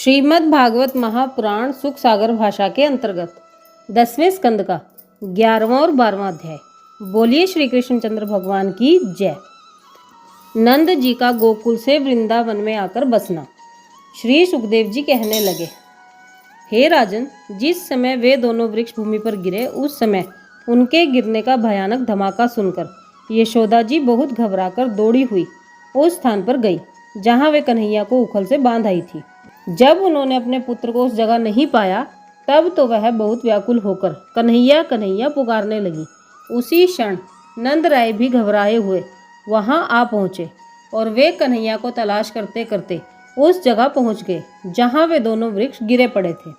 श्रीमद् भागवत महापुराण सुख सागर भाषा के अंतर्गत 10वें स्कंद का 11वां और 12वां अध्याय। बोलिए श्री कृष्णचंद्र भगवान की जय। नंद जी का गोकुल से वृंदावन में आकर बसना। श्री सुखदेव जी कहने लगे, हे राजन, जिस समय वे दोनों वृक्ष भूमि पर गिरे उस समय उनके गिरने का भयानक धमाका सुनकर यशोदा जी बहुत घबराकर दौड़ी हुई उस स्थान पर गई जहाँ वे कन्हैया को उखल से बांध आई थी। जब उन्होंने अपने पुत्र को उस जगह नहीं पाया तब तो वह बहुत व्याकुल होकर कन्हैया कन्हैया पुकारने लगी। उसी क्षण नंद राय भी घबराए हुए वहां आ पहुंचे और वे कन्हैया को तलाश करते करते उस जगह पहुंच गए जहां वे दोनों वृक्ष गिरे पड़े थे।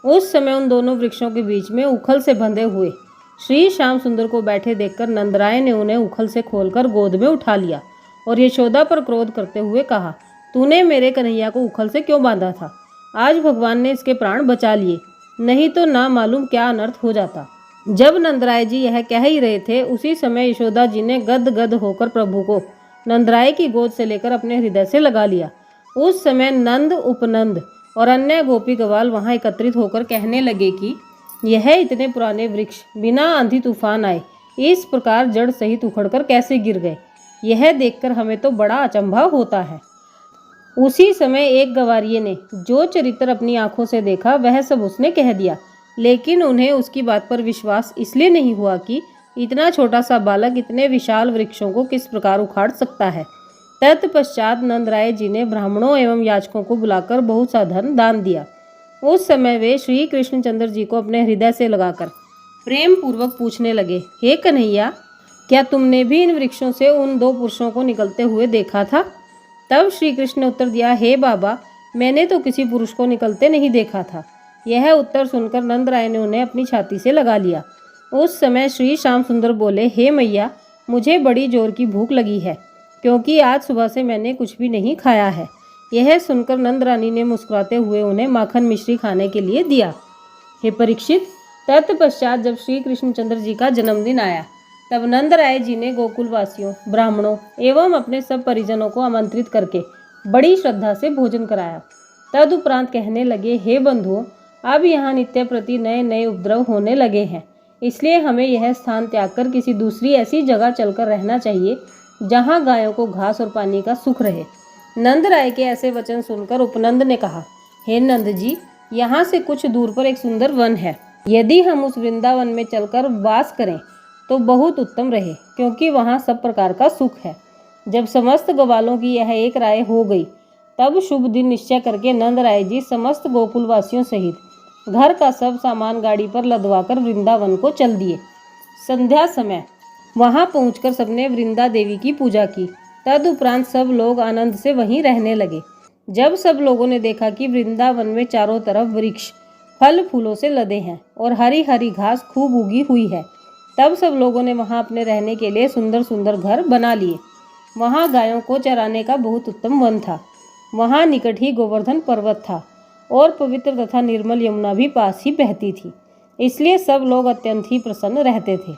उस समय उन दोनों वृक्षों के बीच में उखल से बंधे हुए श्री श्याम सुंदर को बैठे देखकर नंदराय ने उन्हें उखल से खोलकर गोद में उठा लिया और यशोदा पर क्रोध करते हुए कहा, तूने मेरे कन्हैया को उखल से क्यों बांधा था? आज भगवान ने इसके प्राण बचा लिए, नहीं तो ना मालूम क्या अनर्थ हो जाता। जब नंदराय जी यह कह ही रहे थे उसी समय यशोदा जी ने गद गद होकर प्रभु को नंदराय की गोद से लेकर अपने हृदय से लगा लिया। उस समय नंद, उपनंद और अन्य गोपी गवाल वहां एकत्रित होकर कहने लगे कि यह इतने पुराने वृक्ष बिना आंधी तूफान आए इस प्रकार जड़ सहित उखड़कर कैसे गिर गए? यह देखकर हमें तो बड़ा अचंभा होता है। उसी समय एक गवारिये ने जो चरित्र अपनी आंखों से देखा वह सब उसने कह दिया, लेकिन उन्हें उसकी बात पर विश्वास इसलिए नहीं हुआ कि इतना छोटा सा बालक इतने विशाल वृक्षों को किस प्रकार उखाड़ सकता है। तत्पश्चात नंदराय जी ने ब्राह्मणों एवं याचकों को बुलाकर बहुत सा धन दान दिया। उस समय वे श्री कृष्णचंद्र जी को अपने हृदय से लगाकर प्रेम पूर्वक पूछने लगे, हे कन्हैया, क्या तुमने भी इन वृक्षों से उन दो पुरुषों को निकलते हुए देखा था? तब श्री कृष्ण ने उत्तर दिया, हे बाबा, मैंने तो किसी पुरुष को निकलते नहीं देखा था। यह उत्तर सुनकर नंदराय ने उन्हें अपनी छाती से लगा लिया। उस समय श्री श्याम सुंदर बोले, हे मैया, मुझे बड़ी जोर की भूख लगी है क्योंकि आज सुबह से मैंने कुछ भी नहीं खाया है। यह सुनकर नंद रानी ने मुस्कुराते हुए उन्हें माखन मिश्री खाने के लिए दिया। हे परीक्षित, तत्पश्चात जब श्री कृष्णचंद्र जी का जन्मदिन आया तब नंदराय जी ने गोकुलवासियों, ब्राह्मणों एवं अपने सब परिजनों को आमंत्रित करके बड़ी श्रद्धा से भोजन कराया। तदुपरांत कहने लगे, हे बंधुओं, अब यहाँ नित्य प्रति नए नए उपद्रव होने लगे हैं, इसलिए हमें यह स्थान त्याग कर किसी दूसरी ऐसी जगह चलकर रहना चाहिए जहाँ गायों को घास और पानी का सुख रहे। नंदराय के ऐसे वचन सुनकर उपनंद ने कहा, हे नंद जी, यहाँ से कुछ दूर पर एक सुंदर वन है। यदि हम उस वृंदावन में चलकर वास करें तो बहुत उत्तम रहे, क्योंकि वहाँ सब प्रकार का सुख है। जब समस्त ग्वालों की यह एक राय हो गई तब शुभ दिन निश्चय करके नंदराय जी समस्त गोकुलवासियों सहित घर का सब सामान गाड़ी पर लदवाकर वृंदावन को चल दिए। संध्या समय वहां पहुंचकर सबने वृंदा देवी की पूजा की। तदुपरांत सब लोग आनंद से वहीं रहने लगे। जब सब लोगों ने देखा कि वृंदावन में चारों तरफ वृक्ष फल फूलों से लदे हैं और हरी हरी घास खूब उगी हुई है, तब सब लोगों ने वहां अपने रहने के लिए सुंदर सुंदर घर बना लिए। वहां गायों को चराने का बहुत उत्तम वन था। वहां निकट ही गोवर्धन पर्वत था और पवित्र तथा निर्मल यमुना भी पास ही बहती थी, इसलिए सब लोग अत्यंत ही प्रसन्न रहते थे।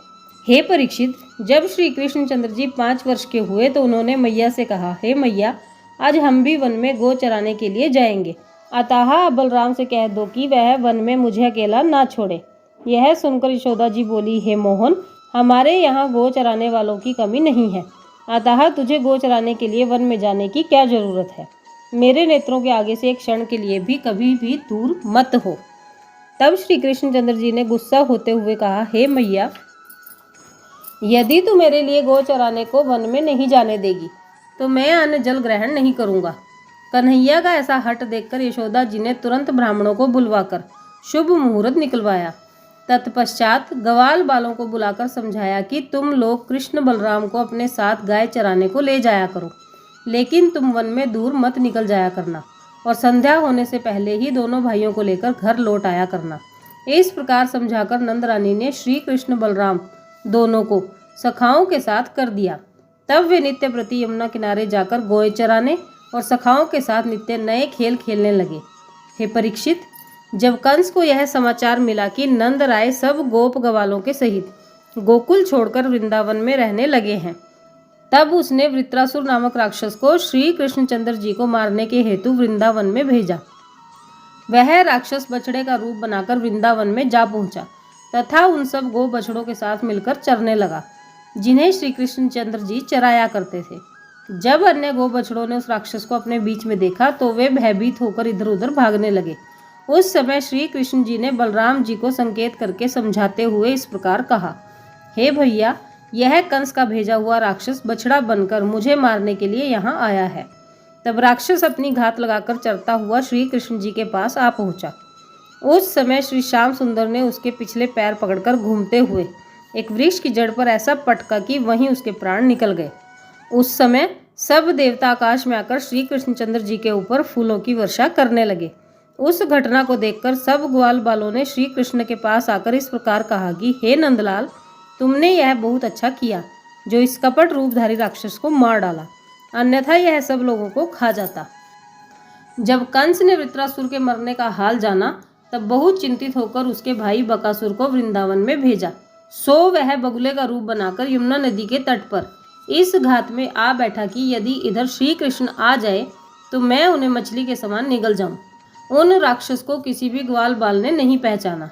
हे परीक्षित, जब श्री कृष्णचंद्र जी 5 वर्ष के हुए तो उन्होंने मैया से कहा, हे मैया, आज हम भी वन में गो चराने के लिए जाएंगे, अतः बलराम से कह दो कि वह वन में मुझे अकेला ना छोड़े। यह सुनकर यशोदा जी बोली, हे मोहन, हमारे यहाँ गो चराने वालों की कमी नहीं है, अतः तुझे गो चराने के लिए वन में जाने की क्या जरूरत है? मेरे नेत्रों के आगे से एक क्षण के लिए भी कभी भी दूर मत हो। तब श्री कृष्णचंद्र जी ने गुस्सा होते हुए कहा, हे मैया, यदि तू मेरे लिए गो चराने को वन में नहीं जाने देगी तो मैं अन्न जल ग्रहण नहीं करूँगा। कन्हैया का ऐसा हट देखकर यशोदा जी ने तुरंत ब्राह्मणों को बुलवाकर शुभ मुहूर्त निकलवाया। तत्पश्चात ग्वाल बालों को बुलाकर समझाया कि तुम लोग कृष्ण बलराम को अपने साथ गाय चराने को ले जाया करो, लेकिन तुम वन में दूर मत निकल जाया करना और संध्या होने से पहले ही दोनों भाइयों को लेकर घर लौट आया करना। इस प्रकार समझाकर नंद रानी ने श्री कृष्ण बलराम दोनों को सखाओं के साथ कर दिया। तब वे नित्य प्रति यमुना किनारे जाकर गोए चराने और सखाओं के साथ नित्य नए खेल खेलने लगे। हे परीक्षित, जब कंस को यह समाचार मिला कि नंद राय सब गोप गवालों के सहित गोकुल छोड़कर वृंदावन में रहने लगे हैं, तब उसने वृत्रासुर नामक राक्षस को श्री कृष्णचंद्र जी को मारने के हेतु वृंदावन में भेजा। वह राक्षस बछड़े का रूप बनाकर वृंदावन में जा पहुंचा तथा उन सब गो बछड़ों के साथ मिलकर चरने लगा जिन्हें श्री कृष्णचंद्र जी चराया करते थे। जब अन्य गो बछड़ों ने उस राक्षस को अपने बीच में देखा तो वे भयभीत होकर इधर उधर भागने लगे। उस समय श्री कृष्ण जी ने बलराम जी को संकेत करके समझाते हुए इस प्रकार कहा, हे भैया, यह कंस का भेजा हुआ राक्षस बछड़ा बनकर मुझे मारने के लिए यहाँ आया है। तब राक्षस अपनी घात लगाकर चरता हुआ श्री कृष्ण जी के पास आ पहुंचा। उस समय श्री श्याम सुंदर ने उसके पिछले पैर पकड़कर घूमते हुए एक वृक्ष की जड़ पर ऐसा पटका कि वहीं उसके प्राण निकल गए। उस समय सब देवता आकाश में आकर श्री कृष्णचंद्र जी के ऊपर फूलों की वर्षा करने लगे। उस घटना को देखकर सब ग्वाल बालों ने श्री कृष्ण के पास आकर इस प्रकार कहा कि हे नंदलाल, तुमने यह बहुत अच्छा किया जो इस कपट रूपधारी राक्षस को मार डाला, अन्यथा यह सब लोगों को खा जाता। जब कंस ने वृत्रासुर के मरने का हाल जाना तब बहुत चिंतित होकर उसके भाई बकासुर को वृंदावन में भेजा। सो वह बगुले का रूप बनाकर यमुना नदी के तट पर इस घात में आ बैठा कि यदि इधर श्री कृष्ण आ जाए तो मैं उन्हें मछली के समान निगल जाऊं। उन राक्षस को किसी भी ग्वाल बाल ने नहीं पहचाना,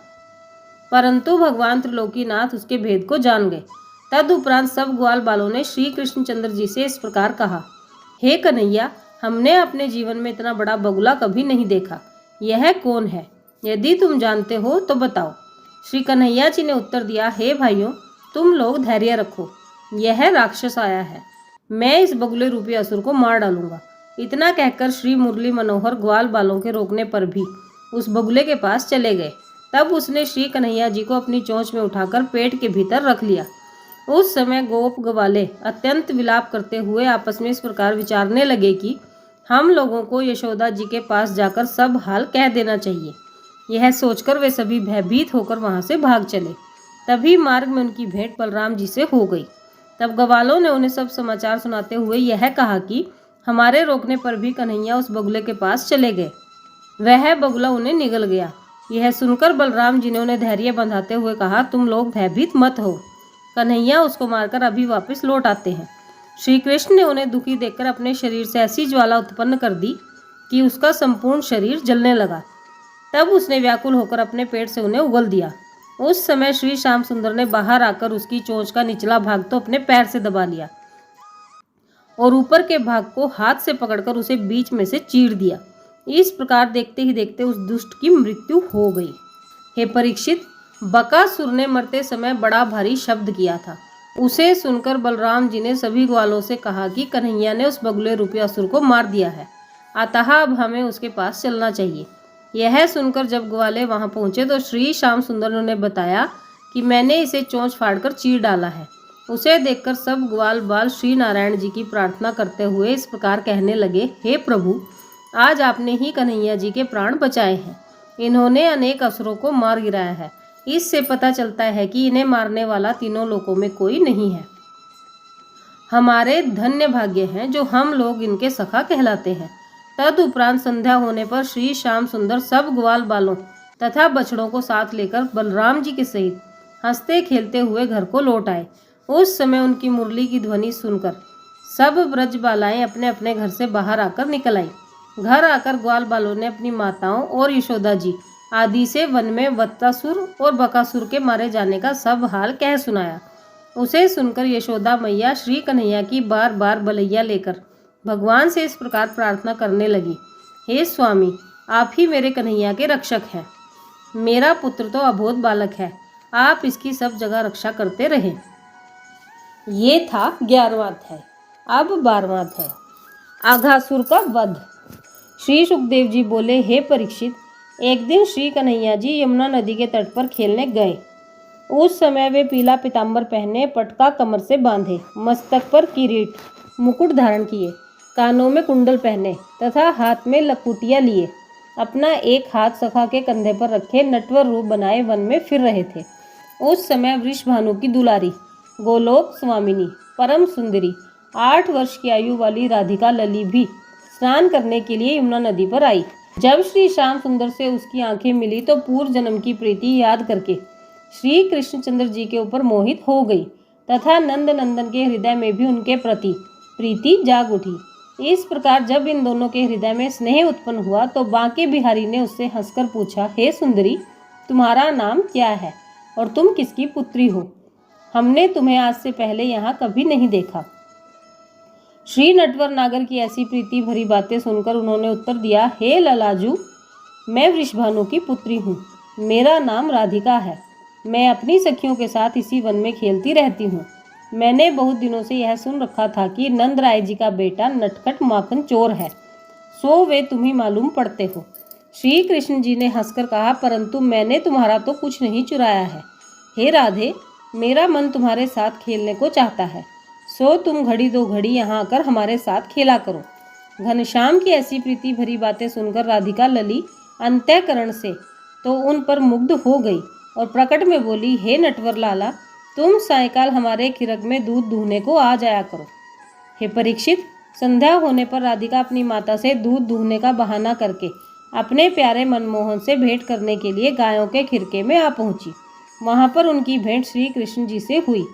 परंतु भगवान त्रिलोकीनाथ उसके भेद को जान गए। तदुपरांत सब ग्वाल बालों ने श्री कृष्णचंद्र जी से इस प्रकार कहा, हे कन्हैया, हमने अपने जीवन में इतना बड़ा बगुला कभी नहीं देखा। यह कौन है? यदि तुम जानते हो तो बताओ। श्री कन्हैया जी ने उत्तर दिया, हे भाइयों, तुम लोग धैर्य रखो, यह राक्षस आया है, मैं इस बगुले रूपी असुर को मार डालूंगा। इतना कहकर श्री मुरली मनोहर ग्वाल बालों के रोकने पर भी उस बगुले के पास चले गए। तब उसने श्री कन्हैया जी को अपनी चोंच में उठाकर पेट के भीतर रख लिया। उस समय गोप ग्वाले अत्यंत विलाप करते हुए आपस में इस प्रकार विचारने लगे कि हम लोगों को यशोदा जी के पास जाकर सब हाल कह देना चाहिए। यह सोचकर वे सभी भयभीत होकर वहां से भाग चले। तभी मार्ग में उनकी भेंट बलराम जी से हो गई। तब ग्वालों ने उन्हें सब समाचार सुनाते हुए यह कहा कि हमारे रोकने पर भी कन्हैया उस बगुले के पास चले गए, वह बगुला उन्हें निगल गया। यह सुनकर बलराम जी ने उन्हें धैर्य बंधाते हुए कहा, तुम लोग भयभीत मत हो, कन्हैया उसको मारकर अभी वापस लौट आते हैं। श्री कृष्ण ने उन्हें दुखी देखकर अपने शरीर से ऐसी ज्वाला उत्पन्न कर दी कि उसका संपूर्ण शरीर जलने लगा। तब उसने व्याकुल होकर अपने पेट से उन्हें उगल दिया। उस समय श्री श्याम सुंदर ने बाहर आकर उसकी चोंच का निचला भाग तो अपने पैर से दबा लिया और ऊपर के भाग को हाथ से पकड़कर उसे बीच में से चीर दिया। इस प्रकार देखते ही देखते उस दुष्ट की मृत्यु हो गई। हे परीक्षित, बकासुर ने मरते समय बड़ा भारी शब्द किया था। उसे सुनकर बलराम जी ने सभी ग्वालों से कहा कि कन्हैया ने उस बगुले रूपी असुर को मार दिया है, अतः अब हमें उसके पास चलना चाहिए। यह सुनकर जब ग्वाले वहां पहुंचे तो श्री श्याम सुंदर ने उन्हें बताया कि मैंने इसे चोंच फाड़कर चीर डाला है। उसे देखकर सब ग्वाल बाल श्री नारायण जी की प्रार्थना करते हुए इस प्रकार कहने लगे, हे प्रभु, आज आपने ही कन्हैया जी के प्राण बचाए हैं। इन्होंने अनेक असुरों को मार गिराया है। इससे पता चलता है कि इन्हें मारने वाला तीनों लोकों में कोई नहीं है। हमारे धन्य भाग्य हैं जो हम लोग इनके सखा कहलाते हैं। तदुपरांत संध्या होने पर श्री श्याम सुंदर सब ग्वाल बालों तथा बछड़ों को साथ लेकर बलराम जी के सहित हंसते खेलते हुए घर को लौट आए। उस समय उनकी मुरली की ध्वनि सुनकर सब ब्रज बालाएं अपने अपने घर से बाहर आकर निकल आई। घर आकर ग्वाल बालों ने अपनी माताओं और यशोदा जी आदि से वन में वत्तासुर और बकासुर के मारे जाने का सब हाल कह सुनाया। उसे सुनकर यशोदा मैया श्री कन्हैया की बार बार बलैया लेकर भगवान से इस प्रकार प्रार्थना करने लगी, हे स्वामी, आप ही मेरे कन्हैया के रक्षक हैं। मेरा पुत्र तो अबोध बालक है, आप इसकी सब जगह रक्षा करते रहे। ये था 11वां अध्याय। अब 12वां अध्याय, आघासुर का वध। श्री सुखदेव जी बोले, हे परीक्षित, एक दिन श्री कन्हैया जी यमुना नदी के तट पर खेलने गए। उस समय वे पीला पीताम्बर पहने, पटका कमर से बांधे, मस्तक पर किरीट मुकुट धारण किए, कानों में कुंडल पहने तथा हाथ में लकुटिया लिए, अपना एक हाथ सखा के कंधे पर रखे नटवर रूप बनाए वन में फिर रहे थे। उस समय वृषभानु की दुलारी, गोलोक स्वामिनी, परम सुंदरी, 8 वर्ष की आयु वाली राधिका लली भी स्नान करने के लिए यमुना नदी पर आई। जब श्री श्याम सुंदर से उसकी आंखें मिली तो पूर्व जन्म की प्रीति याद करके श्री कृष्णचंद्र जी के ऊपर मोहित हो गई तथा नंद नंदन के हृदय में भी उनके प्रति प्रीति जाग उठी। इस प्रकार जब इन दोनों के हृदय में स्नेह उत्पन्न हुआ तो बांके बिहारी ने उससे हंसकर पूछा, हे सुंदरी, तुम्हारा नाम क्या है और तुम किसकी पुत्री हो? हमने तुम्हें आज से पहले यहाँ कभी नहीं देखा। श्री नटवर नागर की ऐसी प्रीति भरी बातें सुनकर उन्होंने उत्तर दिया, हे ललाजू, मैं वृषभानु की पुत्री हूँ। मेरा नाम राधिका है। मैं अपनी सखियों के साथ इसी वन में खेलती रहती हूँ। मैंने बहुत दिनों से यह सुन रखा था कि नंद राय जी का बेटा नटखट माखन चोर है, सो वे तुम ही मालूम पड़ते हो। श्री कृष्ण जी ने हंसकर कहा, परंतु मैंने तुम्हारा तो कुछ नहीं चुराया है। हे राधे, मेरा मन तुम्हारे साथ खेलने को चाहता है, सो तुम घड़ी दो घड़ी यहाँ आकर हमारे साथ खेला करो। घनश्याम की ऐसी प्रीति भरी बातें सुनकर राधिका लली अंतःकरण से तो उन पर मुग्ध हो गई और प्रकट में बोली, हे नटवर लाला, तुम सायकाल हमारे खिरक में दूध दूहने को आ जाया करो। हे परीक्षित, संध्या होने पर राधिका अपनी माता से दूध दूहने का बहाना करके अपने प्यारे मनमोहन से भेंट करने के लिए गायों के खिरके में आ पहुंची। वहां पर उनकी भेंट श्री कृष्ण जी से हुई।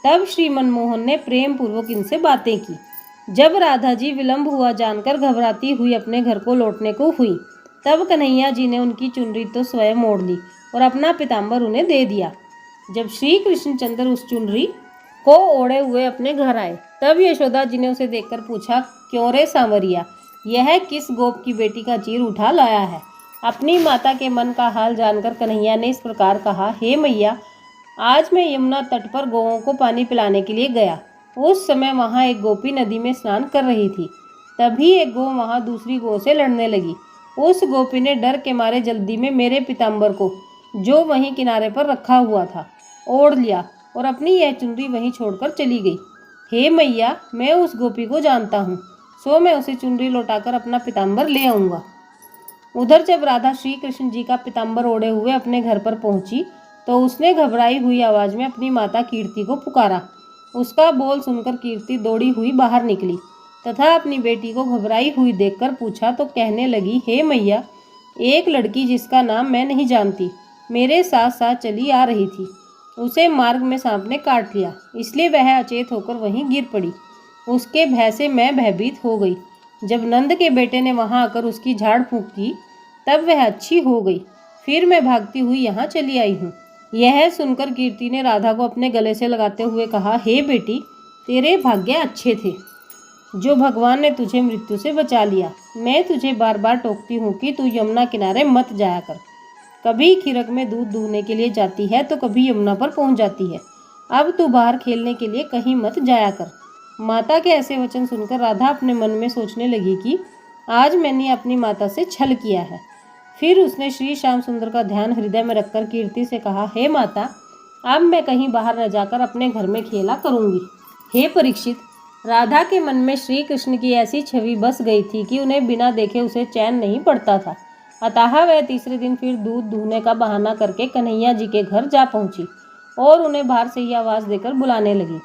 तब श्री मनमोहन ने प्रेम पूर्वक इनसे बातें की। जब राधा जी विलंब हुआ जानकर घबराती हुई अपने घर को लौटने को हुई, तब कन्हैया जी ने उनकी चुनरी तो स्वयं ओढ़ ली और अपना पीताम्बर उन्हें दे दिया। जब श्री कृष्णचंद्र उस चुनरी को ओढ़े हुए अपने घर आए, तब यशोदा जी ने उसे देखकर पूछा, क्यों रे सांवरिया, यह किस गोप की बेटी का चीर उठा लाया है? अपनी माता के मन का हाल जानकर कन्हैया ने इस प्रकार कहा, हे मैया, आज मैं यमुना तट पर गौओं को पानी पिलाने के लिए गया। उस समय वहाँ एक गोपी नदी में स्नान कर रही थी। तभी एक गौ वहाँ दूसरी गौ से लड़ने लगी। उस गोपी ने डर के मारे जल्दी में मेरे पीताम्बर को, जो वहीं किनारे पर रखा हुआ था, ओढ़ लिया और अपनी यह चुनरी वहीं छोड़कर चली गई। हे मैया, मैं उस गोपी को जानता हूँ, सो मैं उसे चुनरी लौटाकर अपना पीताम्बर ले आऊँगा। उधर जब राधा श्री कृष्ण जी का पीताम्बर ओढ़े हुए अपने घर पर पहुंची तो उसने घबराई हुई आवाज़ में अपनी माता कीर्ति को पुकारा। उसका बोल सुनकर कीर्ति दौड़ी हुई बाहर निकली तथा अपनी बेटी को घबराई हुई देखकर पूछा तो कहने लगी, हे मैया, एक लड़की जिसका नाम मैं नहीं जानती मेरे साथ साथ चली आ रही थी। उसे मार्ग में सांप ने काट लिया, इसलिए वह अचेत होकर वहीं गिर पड़ी। उसके भय से मैं भयभीत हो गई। जब नंद के बेटे ने वहां आकर उसकी झाड़ फूंक की, तब वह अच्छी हो गई। फिर मैं भागती हुई यहाँ चली आई हूँ। यह सुनकर कीर्ति ने राधा को अपने गले से लगाते हुए कहा, हे बेटी, तेरे भाग्य अच्छे थे जो भगवान ने तुझे मृत्यु से बचा लिया। मैं तुझे बार बार टोकती हूँ कि तू यमुना किनारे मत जाया कर। कभी खिरक में दूध दूहने के लिए जाती है तो कभी यमुना पर पहुँच जाती है। अब तू बाहर खेलने के लिए कहीं मत जाया कर। माता के ऐसे वचन सुनकर राधा अपने मन में सोचने लगी कि आज मैंने अपनी माता से छल किया है। फिर उसने श्री श्याम सुंदर का ध्यान हृदय में रखकर कीर्ति से कहा, हे माता, अब मैं कहीं बाहर न जाकर अपने घर में खेला करूँगी। हे परीक्षित, राधा के मन में श्री कृष्ण की ऐसी छवि बस गई थी कि उन्हें बिना देखे उसे चैन नहीं पड़ता था। अतः वह तीसरे दिन फिर दूध दूहने का बहाना करके कन्हैया जी के घर जा पहुंची और उन्हें बाहर से ही आवाज़ देकर बुलाने लगी।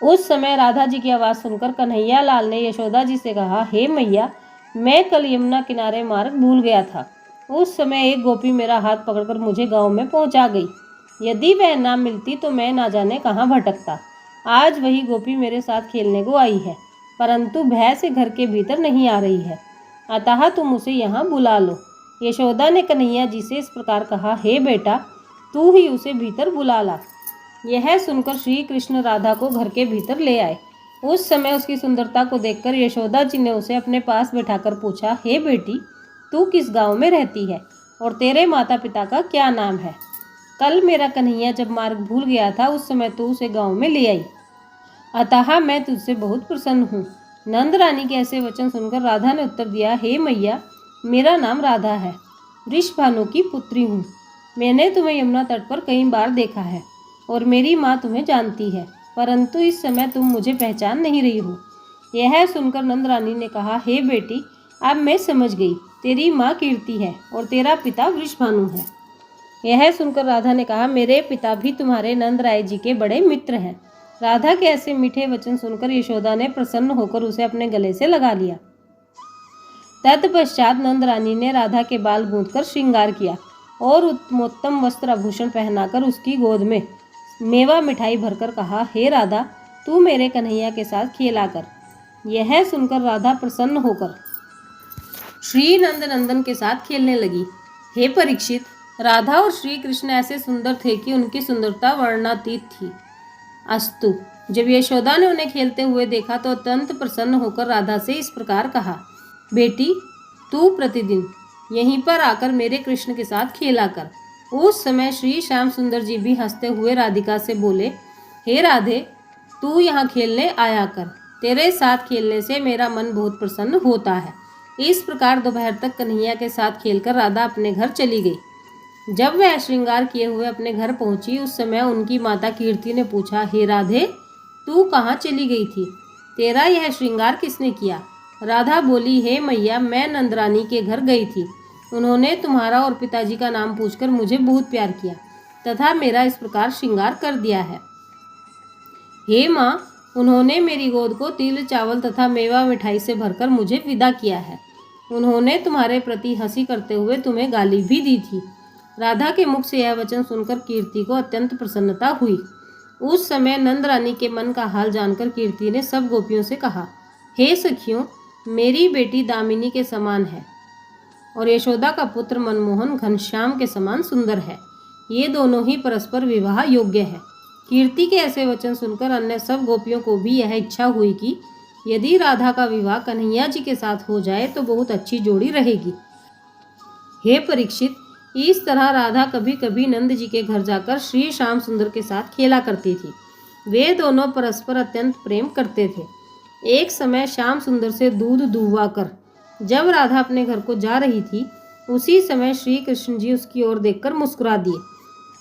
उस समय राधा जी की आवाज़ सुनकर कन्हैया लाल ने यशोदा जी से कहा, हे मैया, मैं कल यमुना किनारे मार्ग भूल गया था। उस समय एक गोपी मेरा हाथ पकड़कर मुझे गांव में पहुंचा गई। यदि वह ना मिलती तो मैं ना जाने कहाँ भटकता। आज वही गोपी मेरे साथ खेलने को आई है, परंतु भय से घर के भीतर नहीं आ रही है, अतः तुम उसे यहाँ बुला लो। यशोदा ने कन्हैया जी से इस प्रकार कहा, हे बेटा, तू ही उसे भीतर बुला ला। यह सुनकर श्री कृष्ण राधा को घर के भीतर ले आए। उस समय उसकी सुंदरता को देखकर यशोदा जी ने उसे अपने पास बैठाकर पूछा, हे बेटी, तू किस गांव में रहती है और तेरे माता पिता का क्या नाम है? कल मेरा कन्हैया जब मार्ग भूल गया था उस समय तू उसे गांव में ले आई, अतः मैं तुझसे बहुत प्रसन्न हूँ। नंद रानी के ऐसे वचन सुनकर राधा ने उत्तर दिया, हे मैया, मेरा नाम राधा है, वृषभानु की पुत्री हूँ। मैंने तुम्हें यमुना तट पर कई बार देखा है और मेरी माँ तुम्हें जानती है, परंतु इस समय तुम मुझे पहचान नहीं रही हो। यह सुनकर नंद रानी ने कहा, हे बेटी, अब मैं समझ गई, तेरी माँ कीर्ति है और तेरा पिता वृषभानु है। यह सुनकर राधा ने कहा, मेरे पिता भी तुम्हारे नंद राय जी के बड़े मित्र हैं। राधा के ऐसे मीठे वचन सुनकर यशोदा ने प्रसन्न होकर उसे अपने गले से लगा लिया। तत्पश्चात नंद रानी ने राधा के बाल गूंथकर श्रृंगार किया और उत्तमोत्तम वस्त्र आभूषण पहनाकर उसकी गोद में मेवा मिठाई भरकर कहा, हे राधा, तू मेरे कन्हैया के साथ खेला कर। यह सुनकर राधा प्रसन्न होकर श्री नंद नंदन के साथ खेलने लगी। हे परीक्षित, राधा और श्री कृष्ण ऐसे सुंदर थे कि उनकी सुंदरता वर्णनातीत थी। अस्तु, जब यशोदा ने उन्हें खेलते हुए देखा तो अत्यंत प्रसन्न होकर राधा से इस प्रकार कहा, बेटी, तू प्रतिदिन यहीं पर आकर मेरे कृष्ण के साथ खेला कर। उस समय श्री श्याम सुंदर जी भी हंसते हुए राधिका से बोले, हे राधे, तू यहाँ खेलने आया कर। तेरे साथ खेलने से मेरा मन बहुत प्रसन्न होता है। इस प्रकार दोपहर तक कन्हैया के साथ खेलकर राधा अपने घर चली गई। जब वह श्रृंगार किए हुए अपने घर पहुंची, उस समय उनकी माता कीर्ति ने पूछा, हे राधे, तू कहाँ चली गई थी? तेरा यह श्रृंगार किसने किया? राधा बोली, हे मैया, मैं नंदरानी के घर गई थी। उन्होंने तुम्हारा और पिताजी का नाम पूछकर मुझे बहुत प्यार किया तथा मेरा इस प्रकार श्रृंगार कर दिया है। हे माँ, उन्होंने मेरी गोद को तिल चावल तथा मेवा मिठाई से भरकर मुझे विदा किया है। उन्होंने तुम्हारे प्रति हंसी करते हुए तुम्हें गाली भी दी थी। राधा के मुख से यह वचन सुनकर कीर्ति को अत्यंत प्रसन्नता हुई। उस समय नंद रानी के मन का हाल जानकर कीर्ति ने सब गोपियों से कहा, हे सखियों, मेरी बेटी दामिनी के समान है और यशोदा का पुत्र मनमोहन घनश्याम के समान सुंदर है। ये दोनों ही परस्पर विवाह योग्य है। कीर्ति के ऐसे वचन सुनकर अन्य सब गोपियों को भी यह इच्छा हुई कि यदि राधा का विवाह कन्हैया जी के साथ हो जाए तो बहुत अच्छी जोड़ी रहेगी। हे परीक्षित, इस तरह राधा कभी कभी नंद जी के घर जाकर श्री श्याम सुंदर के साथ खेला करती थी। वे दोनों परस्पर अत्यंत प्रेम करते थे। एक समय श्याम सुंदर से दूध दुहवा कर जब राधा अपने घर को जा रही थी, उसी समय श्री कृष्ण जी उसकी ओर देखकर मुस्कुरा दिए।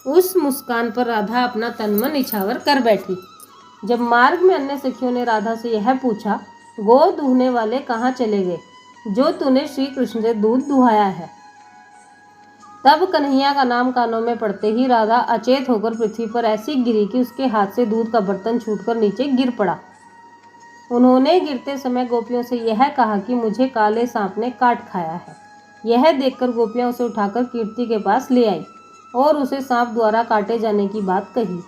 उस मुस्कान पर राधा अपना तन मन निछावर कर बैठी। जब मार्ग में अन्य सखियों ने राधा से यह पूछा, गो दूहने वाले कहाँ चले गए जो तूने श्री कृष्ण से दूध दुहाया है? तब कन्हैया का नाम कानों में पड़ते ही राधा अचेत होकर पृथ्वी पर ऐसी गिरी कि उसके हाथ से दूध का बर्तन छूटकर नीचे गिर पड़ा। उन्होंने गिरते समय गोपियों से यह कहा कि मुझे काले सांप ने काट खाया है। यह देखकर गोपियां उसे उठाकर कीर्ति के पास ले आई और उसे सांप द्वारा काटे जाने की बात कही।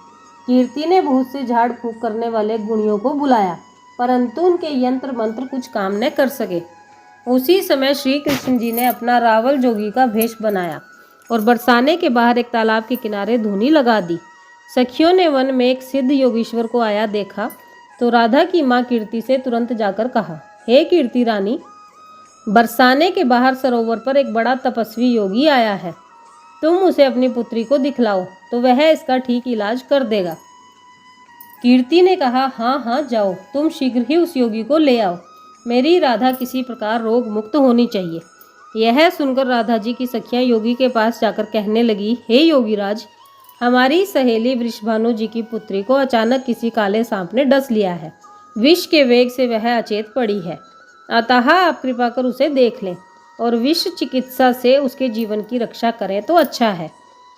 कीर्ति ने बहुत से झाड़ फूंक करने वाले गुणियों को बुलाया, परंतु उनके यंत्र मंत्र कुछ काम न कर सके। उसी समय श्री कृष्ण जी ने अपना रावल जोगी का भेष बनाया और बरसाने के बाहर एक तालाब के किनारे धूनी लगा दी। सखियों ने वन में एक सिद्ध योगीश्वर को आया देखा तो राधा की माँ कीर्ति से तुरंत जाकर कहा, हे कीर्ति रानी, बरसाने के बाहर सरोवर पर एक बड़ा तपस्वी योगी आया है। तुम उसे अपनी पुत्री को दिखलाओ तो वह इसका ठीक इलाज कर देगा। कीर्ति ने कहा, हाँ हाँ जाओ, तुम शीघ्र ही उस योगी को ले आओ। मेरी राधा किसी प्रकार रोग मुक्त होनी चाहिए। यह सुनकर राधा जी की सखियां योगी के पास जाकर कहने लगी, हे योगीराज, हमारी सहेली वृषभानु जी की पुत्री को अचानक किसी काले सांप ने डस लिया है। विष के वेग से वह अचेत पड़ी है, अतः आप कृपा कर उसे देख लें और विष चिकित्सा से उसके जीवन की रक्षा करें तो अच्छा है।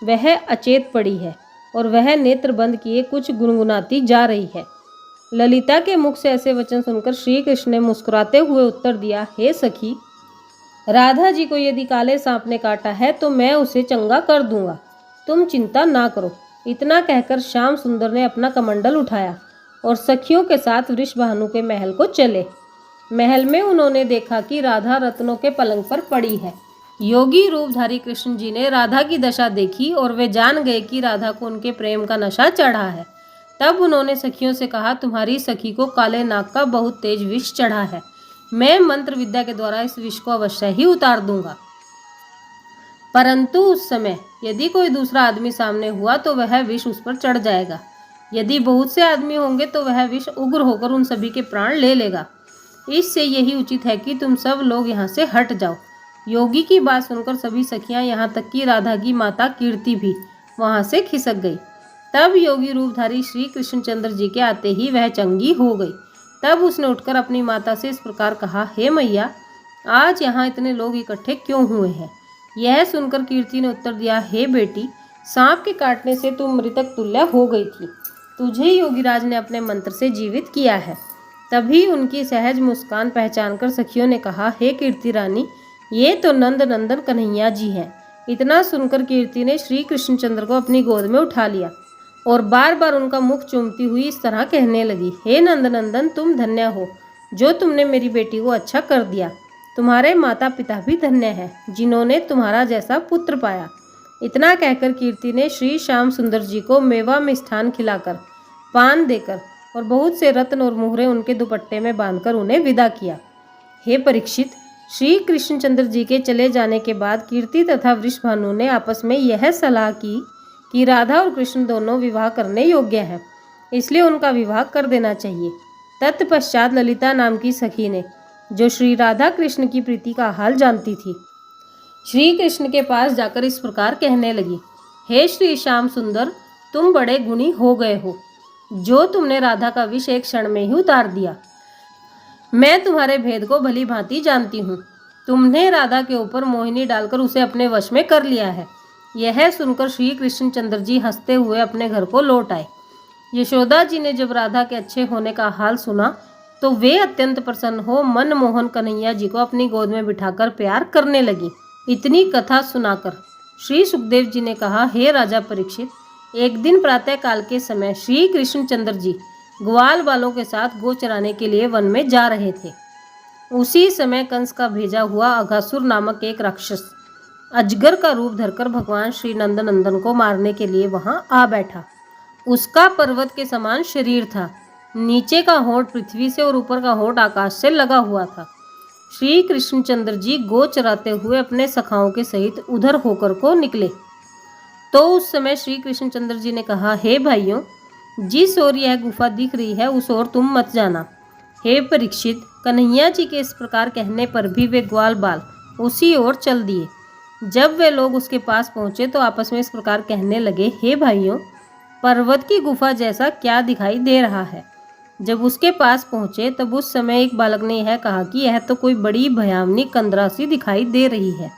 वह अचेत पड़ी है और वह नेत्र बंद किए कुछ गुनगुनाती जा रही है। ललिता के मुख से ऐसे वचन सुनकर श्री कृष्ण ने मुस्कुराते हुए उत्तर दिया, हे सखी, राधा जी को यदि काले सांप ने काटा है तो मैं उसे चंगा कर दूंगा, तुम चिंता ना करो। इतना कहकर श्याम सुंदर ने अपना कमंडल उठाया और सखियों के साथ वृषभानु के महल को चले। महल में उन्होंने देखा कि राधा रत्नों के पलंग पर पड़ी है। योगी रूपधारी कृष्ण जी ने राधा की दशा देखी और वे जान गए कि राधा को उनके प्रेम का नशा चढ़ा है। तब उन्होंने सखियों से कहा, तुम्हारी सखी को काले नाग का बहुत तेज विष चढ़ा है। मैं मंत्र विद्या के द्वारा इस विष को अवश्य ही उतार दूंगा, परंतु उस समय यदि कोई दूसरा आदमी सामने हुआ तो वह विष उस पर चढ़ जाएगा। यदि बहुत से आदमी होंगे तो वह विष उग्र होकर उन सभी के प्राण ले लेगा। इससे यही उचित है कि तुम सब लोग यहाँ से हट जाओ। योगी की बात सुनकर सभी सखियाँ, यहाँ तक कि राधा की माता कीर्ति भी वहाँ से खिसक गई। तब योगी रूपधारी श्री कृष्णचंद्र जी के आते ही वह चंगी हो गई। तब उसने उठकर अपनी माता से इस प्रकार कहा, हे मैया, आज यहाँ इतने लोग इकट्ठे क्यों हुए हैं? यह सुनकर कीर्ति ने उत्तर दिया, हे बेटी, सांप के काटने से तू मृतक तुल्य हो गई थी। तुझे योगीराज ने अपने मंत्र से जीवित किया है। तभी उनकी सहज मुस्कान पहचानकर सखियों ने कहा, हे कीर्ति रानी, ये तो नंद नंदन कन्हैया जी हैं। इतना सुनकर कीर्ति ने श्री कृष्णचंद्र को अपनी गोद में उठा लिया और बार बार उनका मुख चूमती हुई इस तरह कहने लगी, हे नंद नंदन, तुम धन्य हो। जो तुमने मेरी बेटी को अच्छा कर दिया। तुम्हारे माता पिता भी धन्य हैं जिन्होंने तुम्हारा जैसा पुत्र पाया। इतना कहकर कीर्ति ने श्री श्याम सुंदर जी को मेवा मिष्ठान खिलाकर, पान देकर और बहुत से रत्न और मुहरे उनके दुपट्टे में बांधकर उन्हें विदा किया। हे परीक्षित, श्री कृष्णचंद्र जी के चले जाने के बाद कीर्ति तथा वृषभानु ने आपस में यह सलाह की कि राधा और कृष्ण दोनों विवाह करने योग्य हैं, इसलिए उनका विवाह कर देना चाहिए। तत्पश्चात ललिता नाम की सखी ने, जो श्री राधा कृष्ण की प्रीति का हाल जानती थी, श्री कृष्ण के पास जाकर इस प्रकार कहने लगी, हे श्री श्याम सुंदर, तुम बड़े गुणी हो गए हो, जो तुमने राधा का विष एक क्षण में ही उतार दिया। मैं तुम्हारे भेद को भली भांति जानती हूँ। तुमने राधा के ऊपर मोहिनी डालकर उसे अपने वश में कर लिया है। यह सुनकर श्री कृष्णचंद्र जी हंसते हुए अपने घर को लौट आए। यशोदा जी ने जब राधा के अच्छे होने का हाल सुना तो वे अत्यंत प्रसन्न हो मनमोहन कन्हैया जी को अपनी गोद में बिठाकर प्यार करने लगी। इतनी कथा सुनाकर श्री सुखदेव जी ने कहा, हे राजा परीक्षित, एक दिन प्रातः काल के समय श्री कृष्णचंद्र जी ग्वाल बालों के साथ गो चराने के लिए वन में जा रहे थे। उसी समय कंस का भेजा हुआ अघासुर नामक एक राक्षस अजगर का रूप धरकर भगवान श्री नंदन को मारने के लिए वहां आ बैठा। उसका पर्वत के समान शरीर था। नीचे का होंठ पृथ्वी से और ऊपर का होंठ आकाश से लगा हुआ था। श्री कृष्णचंद्र जी गो चराते हुए अपने सखाओं के सहित उधर होकर को निकले तो उस समय श्री कृष्णचंद्र जी ने कहा, हे भाइयों, जिस ओर यह गुफा दिख रही है उस ओर तुम मत जाना। हे परीक्षित, कन्हैया जी के इस प्रकार कहने पर भी वे ग्वाल बाल उसी ओर चल दिए। जब वे लोग उसके पास पहुंचे तो आपस में इस प्रकार कहने लगे, हे भाइयों, पर्वत की गुफा जैसा क्या दिखाई दे रहा है। जब उसके पास पहुंचे तब उस समय एक बालक ने यह कहा कि यह तो कोई बड़ी भयावनी कंदरा सी दिखाई दे रही है,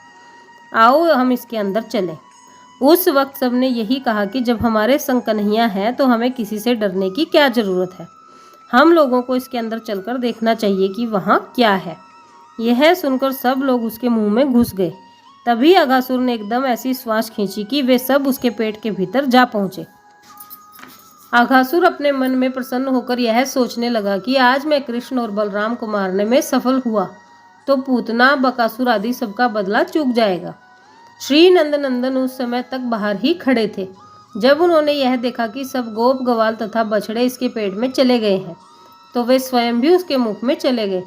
आओ हम इसके अंदर चलें। उस वक्त सबने यही कहा कि जब हमारे संग कन्हैया है तो हमें किसी से डरने की क्या ज़रूरत है। हम लोगों को इसके अंदर चलकर देखना चाहिए कि वहाँ क्या है। यह सुनकर सब लोग उसके मुंह में घुस गए। तभी अघासुर ने एकदम ऐसी श्वास खींची कि वे सब उसके पेट के भीतर जा पहुँचे। अघासुर अपने मन में प्रसन्न होकर यह सोचने लगा कि आज मैं कृष्ण और बलराम को मारने में सफल हुआ तो पूतना, बकासुर आदि सबका बदला चूक जाएगा। श्री नंदन उस समय तक बाहर ही खड़े थे। जब उन्होंने यह देखा कि सब गोप गवाल तथा बछड़े इसके पेट में चले गए हैं तो वे स्वयं भी उसके मुख में चले गए।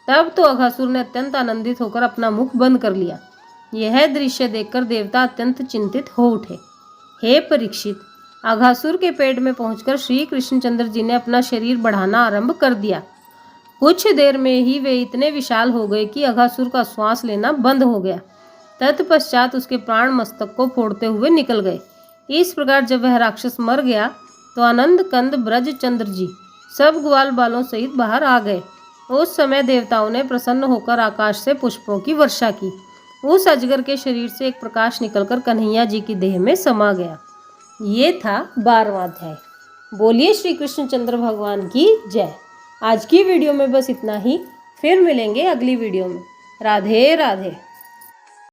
तब तो अघासुर ने अत्यंत आनंदित होकर अपना मुख बंद कर लिया। यह दृश्य देखकर देवता अत्यंत चिंतित हो उठे। हे परीक्षित, अघासुर के पेट में पहुंचकर श्री कृष्णचंद्र जी ने अपना शरीर बढ़ाना आरंभ कर दिया। कुछ देर में ही वे इतने विशाल हो गए कि अघासुर का श्वास लेना बंद हो गया। तत्पश्चात उसके प्राण मस्तक को फोड़ते हुए निकल गए। इस प्रकार जब वह राक्षस मर गया तो आनंद कंद ब्रजचंद्र जी सब ग्वाल बालों सहित बाहर आ गए। उस समय देवताओं ने प्रसन्न होकर आकाश से पुष्पों की वर्षा की। उस अजगर के शरीर से एक प्रकाश निकलकर कन्हैया जी की देह में समा गया। ये था 12वां अध्याय। बोलिए श्री कृष्णचंद्र भगवान की जय। आज की वीडियो में बस इतना ही। फिर मिलेंगे अगली वीडियो में। राधे राधे।